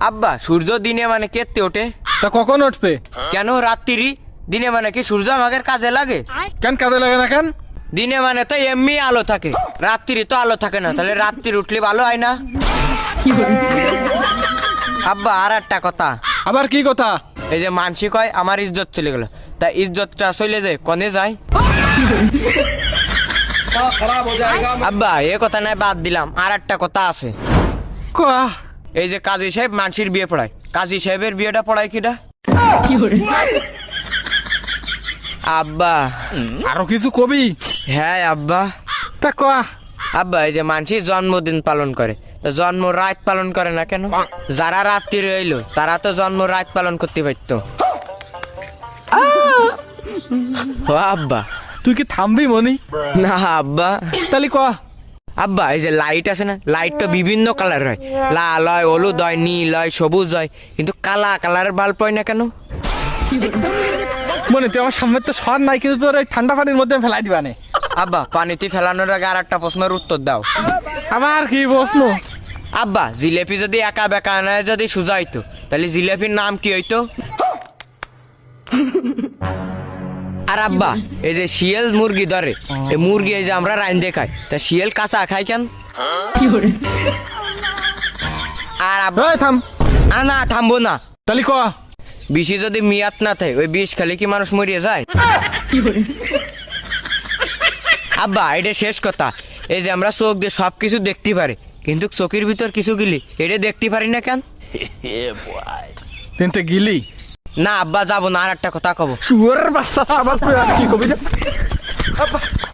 আব্বা সূর্য দিনে মানে কেতে ওঠে? তা কখন উঠবে? কেন রাত্রি? দিনে মানে কি সূর্য আমাদের কাজে লাগে? কেন কাজে লাগে না কেন? দিনে মানে তো এমনি আলো থাকে, রাত্রি তো আলো থাকে না, তাহলে রাত্রি উঠলে ভালো হয় না? আব্বা আর একটা কথা, আবার কি কথা? এই যে মানসি কয় আমার ইজ্জত চলে গেল, তা ইজ্জতটা চলে যায় কনে যায়? আব্বা এ কথা নাই, বাদ দিলাম, আর একটা কথা আছে। কয়া এই যে কাজী সাহেব মানসির বিয়ে পড়ায়, কাজী সাহেবের বিয়েটা পড়ায় কিটা? আব্বা আরো কিছু কবি? হ্যাঁ আব্বা। তা কয়া। আব্বা এই যে মানসি জন্মদিন পালন করে, তো জন্ম রাত পালন করে না কেন? যারা রাত্রি রইলো তারা তো জন্ম রাত পালন করতে পারত। ও আব্বা তুই কি থামবি মনি? না আব্বা। তাহলে কয়া। আব্বা এই যে লাইট আছে না, লাইট তো বিভিন্ন কালার হয়, লাল হয়, হলুদ হয়, নীল হয়, সবুজ হয়, কিন্তু কালা কালারের বাল্ব হয় না কেন? মনে তুই আমার সামনে তো সর নাই, কিন্তু তোর এই ঠান্ডা পানির মধ্যে ফেলাই দিবানে। আব্বা পানিতে ফেলানোর আগে আর একটা প্রশ্নের উত্তর দাও। আমার কি প্রশ্ন? আব্বা জিলেপি যদি একা বেকা না যদি সোজা হইতো, তাহলে জিলেপির নাম কি হইতো? আর আব্বা এই যে শিয়াল মুরগি ধরে, এই মুরগি এই যে আমরা রাইন্দে খাই, তা শিয়াল কাঁচা খাই কেন? আর আব্বা এই থাম। না থামবো না। তাহলে কয়া। বিষে যদি মিয়াত না থাকে, ওই বিষ খালি কি মানুষ মরিয়ে যায়? আব্বা এটা শেষ কথা, এই যে আমরা চোখ দিয়ে সব কিছু দেখতে পারি, কিন্তু চোখের ভিতর কিছু গিলি এটা দেখতে পারি না কেন? তিনটে গিলি। না আব্বা যাবো না, আর একটা কথা কব। শুয়ারের বাচ্চা আবার তুই আর কি কবি?